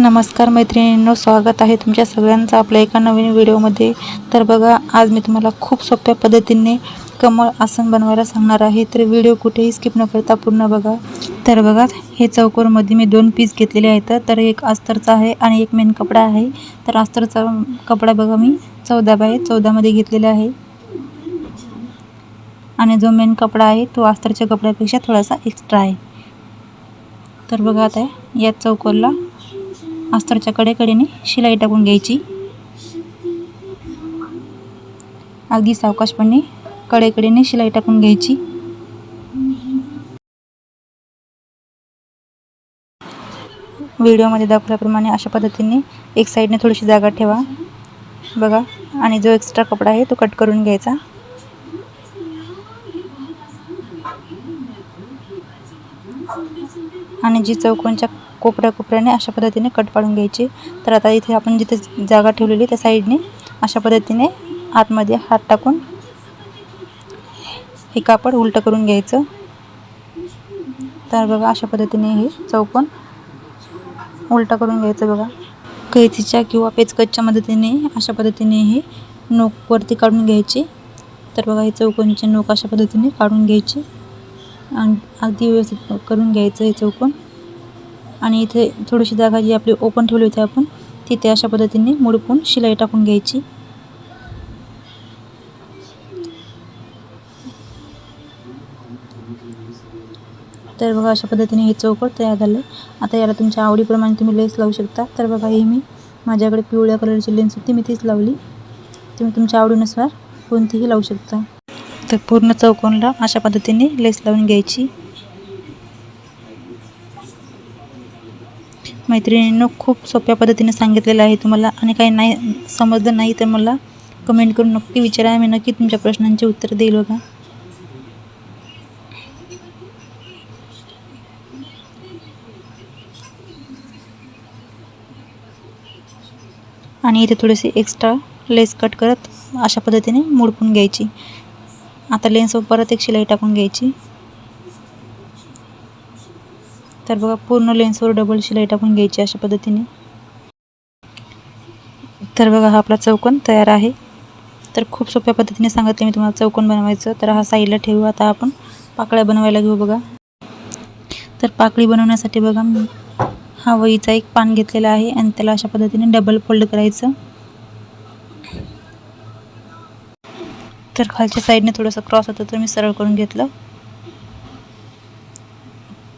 नमस्कार मैत्रिणींनो, स्वागत आहे तुमच्या सगळ्यांचं आपल्या एका नवीन व्हिडिओमध्ये। तर बघा, आज मी तुम्हाला खूप सोप्या पद्धतीने कमळ आसन बनवायला सांगणार आहे। तर व्हिडिओ कुठेही स्किप न करता पूर्ण बघा। तर बघा, हे चौकोनमध्ये मी 2 पीस घेतलेले आहेत। तर एक अस्तरचा आहे आणि एक मेन कपडा आहे। तर अस्तरचा कपडा बघा मी 14 बाय 14 मध्ये घेतलेला आहे आणि जो मेन कपडा आहे तो अस्तरच्या कपड्यापेक्षा थोडासा एक्स्ट्रा आहे। तर बघा, आता या चौकोनला अस्तरच्या कडेकडेने शिलाई टाकून घ्यायची। अगदी सावकाशपणे कडेकडेने शिलाई टाकून घ्यायची। व्हिडिओमध्ये दाखवल्याप्रमाणे अशा पद्धतीने एक साईडने थोडीशी जागा ठेवा बघा, आणि जो एक्स्ट्रा कपडा आहे तो कट करून घ्यायचा। आणि जी चौकोनच्या कोपऱ्याने अशा पद्धतीने कट पाडून घ्यायची। तर आता इथे आपण जिथे जागा ठेवलेली त्या साईडने अशा पद्धतीने आतमध्ये हात टाकून हे कापड उलट करून घ्यायचं। तर बघा, अशा पद्धतीने हे चौकोन उलट करून घ्यायचं बघा। कैचीच्या किंवा पेचकसच्या मदतीने अशा पद्धतीने हे नोक वरती काढून घ्यायची। तर बघा, हे चौकोनचे नोक अशा पद्धतीने काढून घ्यायची आणि अगदी व्यवस्थित करून घ्यायचं हे चौकोन। आणि इथे थोडीशी जागा जी आपली ओपन ठेवली होती आपण, तिथे अशा पद्धतीने मुडपून शिलाई टाकून घ्यायची। तर बघा, अशा पद्धतीने हे चौकोन तयार झाले। आता याला तुमच्या आवडीप्रमाणे तुम्ही लेस लावू शकता। तर बघा, ही मी माझ्याकडे पिवळ्या कलरची लेस होती, मी तीच लावली। तुम्ही तुमच्या आवडीनुसार कोणतीही लावू शकता। तर पूर्ण चौकोनला अशा पद्धतीने लेस लावून घ्यायची। मैत्रिणींनो, खूप सोप्या पद्धतीने सांगितलेलं आहे तुम्हाला, आणि काही नाही समजलं नाही तर मला कमेंट करून नक्की विचारा, मी नक्की तुमच्या प्रश्नांची उत्तर देईल बघा। आणि इथे थोडीशी एक्स्ट्रा लेस कट करत अशा पद्धतीने मुडपून घ्यायची। आता लेन्सवर परत एक शिलाई टाकून घ्यायची। तर बघा, पूर्ण लेन्सवर डबल शिलाई टाकून घ्यायची अशा पद्धतीने। तर बघा, हा आपला चौकोन तयार आहे। तर खूप सोप्या पद्धतीने सांगितले मी तुम्हाला चौकोन बनवायचं। तर हा साईडला ठेवू। आता आपण पाकळ्या बनवायला घेऊ बघा। तर पाकळी बनवण्यासाठी बघा, मी हा वहीचा एक पान घेतलेला आहे आणि त्याला अशा पद्धतीने डबल फोल्ड करायचं। तर खालच्या साईडने थोडंसं क्रॉस होतं तर मी सरळ करून घेतलं।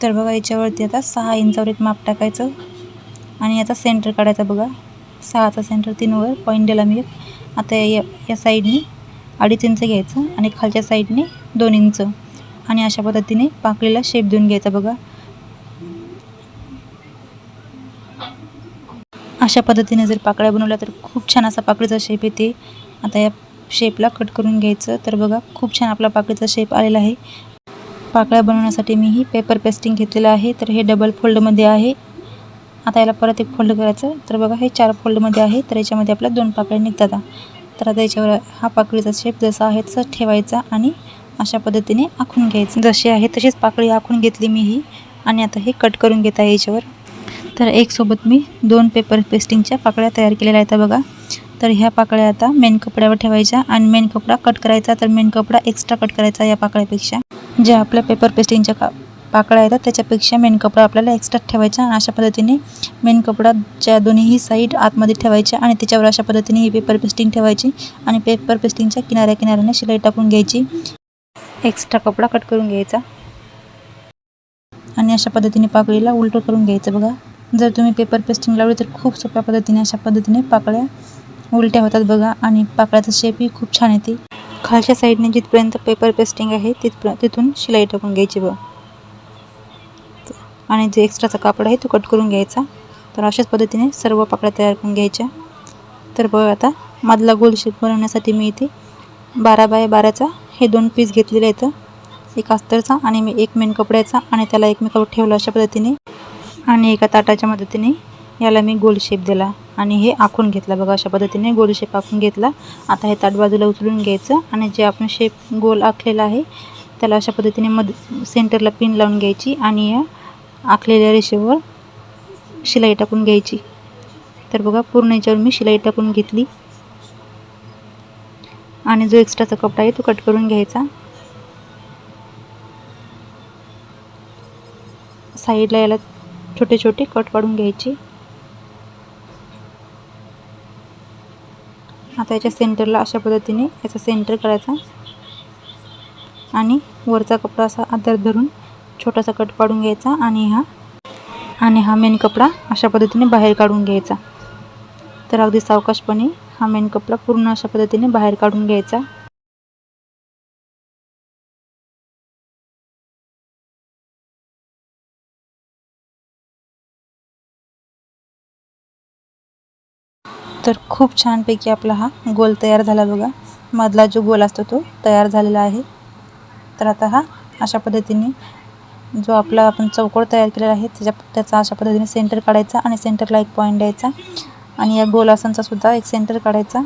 तर बघा, याच्यावरती आता 6 इंचावर एक माप टाकायचं आणि याचा सेंटर काढायचा बघा। 6चा सेंटर 3 वर पॉईंट दिला मी एक। आता या साईडने 2.5 इंच घ्यायचं आणि खालच्या साईडने 2 इंच, आणि अशा पद्धतीने पाकळीला शेप देऊन घ्यायचा बघा। अशा पद्धतीने जर पाकळ्या बनवल्या तर खूप छान असा पाकळीचा शेप येते। आता या शेपला कट करून घ्यायचं। तर बघा, खूप छान आपला पाकळीचा शेप आलेला आहे। पाकळ्या बनवण्यासाठी मी ही पेपर पेस्टिंग घेतलेलं आहे। तर हे डबल फोल्डमध्ये आहे। आता याला परत एक फोल्ड करायचं। तर बघा, हे 4 फोल्डमध्ये आहे। तर याच्यामध्ये आपल्या 2 पाकळ्या निघतात। तर आता याच्यावर हा पाकळीचा शेप जसा आहे तसा ठेवायचा आणि अशा पद्धतीने आखून घ्यायचं। जशी आहे तशीच पाकळी आखून घेतली मी ही, आणि आता हे कट करून घेत आहे याच्यावर। तर एक सोबत मी 2 पेपर पेस्टिंगच्या पाकळ्या तयार केलेल्या आहेत बघा। तर ह्या पाकळ्या आता मेन कपड्यावर ठेवायच्या आणि मेन कपडा कट करायचा। तर मेन कपडा एक्स्ट्रा कट करायचा या पाकळ्यापेक्षा। ज्या आपल्या पेपर पेस्टिंगच्या पाकळ्या येतात त्याच्यापेक्षा मेन कपडा आपल्याला एक्स्ट्रा ठेवायचा। आणि अशा पद्धतीने मेन कपडाच्या दोन्हीही साईड आतमध्ये ठेवायच्या आणि त्याच्यावर अशा पद्धतीने ही पेपर पेस्टिंग ठेवायची आणि पेपर पेस्टिंगच्या किनाऱ्याने शिलाई टाकून घ्यायची। एक्स्ट्रा कपडा कट करून घ्यायचा आणि अशा पद्धतीने पाकळीला उलट करून घ्यायचं बघा। जर तुम्ही पेपर पेस्टिंग लावली तर खूप सोप्या पद्धतीने अशा पद्धतीने पाकळ्या उलट्या होतात बघा, आणि पाकळ्याचा शेपही खूप छान येते। खालच्या साईडने जिथपर्यंत पेपर पेस्टिंग आहे तिथून शिलाई टाकून घ्यायची बघा, आणि जे एक्स्ट्राचा कापड आहे तो कट करून घ्यायचा। तर अशाच पद्धतीने सर्व पाकळ्या तयार करून घ्यायच्या। तर बघा, आता मधला गोल शेप बनवण्यासाठी मी इथे 12 बाय 12चा हे 2 पीस घेतलेले आहेत। एक अस्तरचा आणि मी एक मेन कपड्याचा, आणि त्याला एकमेकावर ठेवलं अशा पद्धतीने, आणि एका ताटाच्या मदतीने याला मी गोल शेप दिला आणि हे आखून घेतला बघा। अशा पद्धतीने गोल शेप आखून घेतला। आता हे ताट बाजूला उचलून घ्यायचं आणि जे आपण शेप गोल आखलेला आहे त्याला अशा पद्धतीने सेंटरला पिन लावून घ्यायची आणि या आखलेल्या रेषेवर शिलाई टाकून घ्यायची। तर बघा पूर्ण याच्यावर मी शिलाई टाकून घेतली आणि जो एक्स्ट्राचा कपडा आहे तो कट करून घ्यायचा. साईडला याला छोटे छोटे कट पाडून घ्यायचे. आता याच्या सेंटरला अशा पद्धतीने याचा सेंटर करायचा आणि वरचा कपडा असा आधार धरून छोटासा कट पाडून घ्यायचा आणि हा मेन कपडा अशा पद्धतीने बाहेर काढून घ्यायचा. तर अगदी सावकाशपणे हा मेन कपडा पूर्ण अशा पद्धतीने बाहेर काढून घ्यायचा. तर खूप छानपैकी आपला हा गोल तयार झाला बघा. मधला जो गोल असतो तो तयार झालेला आहे. तर आता हा अशा पद्धतीने जो आपला आपण चौकोन तयार केलेला आहे त्याचा अशा पद्धतीने सेंटर काढायचा आणि सेंटरला एक पॉईंट द्यायचा आणि या गोल आसनचा सुद्धा एक सेंटर काढायचा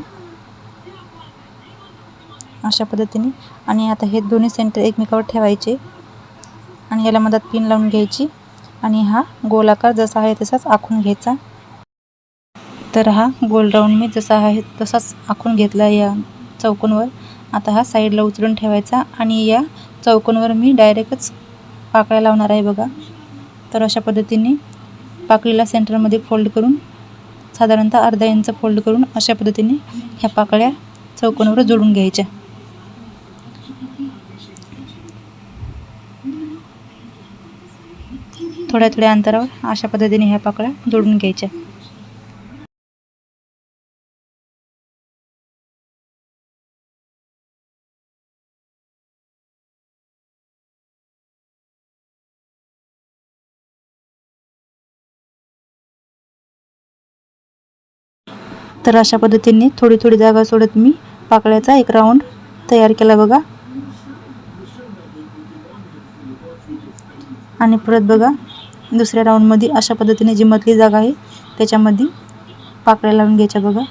अशा पद्धतीने. आणि आता हे दोन्ही सेंटर एकमेकावर ठेवायचे आणि याला मधात पिन लावून घ्यायची आणि हा गोलाकार जसा आहे तसाच आखून घ्यायचा. तर हा गोल राऊंड मी जसा आहे तसाच आखून घेतला या चौकोनवर. आता हा साईडला उचलून ठेवायचा आणि या चौकोनवर मी डायरेक्टच पाकळ्या लावणार आहे बघा. तर अशा पद्धतीने पाकळीला सेंटरमध्ये फोल्ड करून साधारणतः अर्धा इंच फोल्ड करून अशा पद्धतीने ह्या पाकळ्या चौकोनवर जोडून घ्यायच्या. थोड्या थोड्या अंतरावर अशा पद्धतीने ह्या पाकळ्या जोडून घ्यायच्या. तर अशा पद्धतीने थोडी थोडी जागा सोडत मी पाकळ्याचा एक राऊंड तयार केला बघा. आणि परत बघा दुसऱ्या राऊंडमध्ये अशा पद्धतीने जी मधली जागा आहे त्याच्यामध्ये पाकळ्या लावून घ्यायच्या बघा.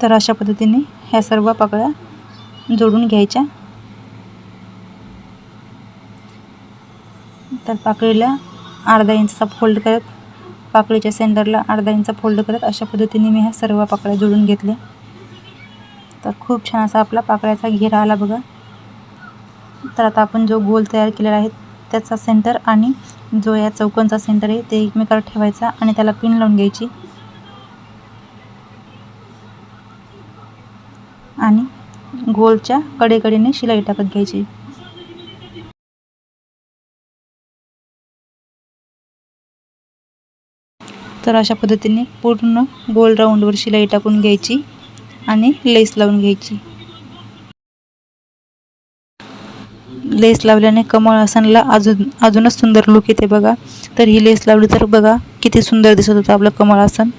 तर अशा पद्धतीने ह्या सर्व पाकळ्या जोडून घ्यायच्या. तर पाकळीला अर्धा इंचचा फोल्ड करत पाकळीच्या सेंटरला अर्धा इंच फोल्ड करत अशा पद्धतीने मी ह्या सर्व पाकळ्या जोडून घेतल्या. तर खूप छान असा आपला पाकळ्याचा घेरा आला बघा. तर आता आपण जो गोल तयार केलेला आहे त्याचा सेंटर आणि जो या चौकोनचा सेंटर आहे ते एकमेकावर ठेवायचा आणि त्याला पिन लावून घ्यायची आणि गोलच्या कडेकडेने शिलाई टाकत घ्यायची. तर अशा पद्धतीने पूर्ण गोल राऊंडवर शिलाई टाकून घ्यायची आणि लेस लावून घ्यायची. लेस लावल्याने कमळ आसनला अजूनच सुंदर लुक येते बघा. तर ही लेस लावली तर बघा किती सुंदर दिसत होतं आपलं कमळ आसन.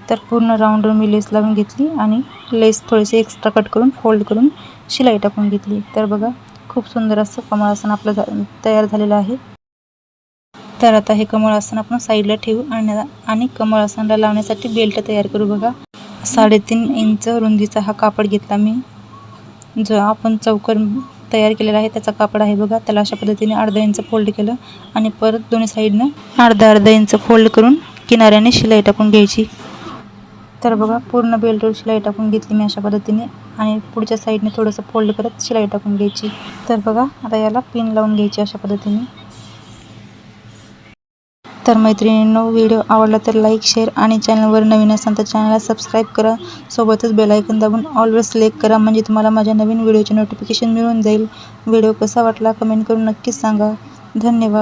तर पूर्ण राऊंडवर मी लेस लावून घेतली आणि लेस थोडीशी एक्स्ट्रा कट करून फोल्ड करून शिलाई टाकून घेतली. तर बघा खूप सुंदर असं कमळ आसन आपलं तयार झालेलं आहे. तर आता हे कमळ आसन आपण साईडला ठेवू आणि कमळ आसनला लावण्यासाठी बेल्ट तयार करू बघा. 3.5 इंच रुंदीचा हा कापड घेतला मी. जो आपण चौकोन तयार केलेला आहे त्याचा कापड आहे बघा. त्याला अशा पद्धतीने अर्धा इंच फोल्ड केलं आणि परत दोन्ही साईडनं अर्धा इंच फोल्ड करून किनाऱ्याने शिलाई टाकून घ्यायची. तर बघा पूर्ण बेल्टवर शिलाई टाकून घेतली मी अशा पद्धतीने आणि पुढच्या साईडने थोडंसं फोल्ड करत शिलाई टाकून घ्यायची. तर बघा आता याला पिन लावून घ्यायची अशा पद्धतीने. तर मैत्रिणींनो, व्हिडिओ आवडला तर लाईक, शेअर आणि चॅनलवर नवीन असाल तर चॅनलला सबस्क्राईब करा. सोबतच बेल आयकॉन दाबून ऑलवर सिलेक्ट करा म्हणजे तुम्हाला माझ्या नवीन व्हिडिओचे नोटिफिकेशन मिळून जाईल. व्हिडिओ कसा वाटला कमेंट करून नक्कीच सांगा. धन्यवाद.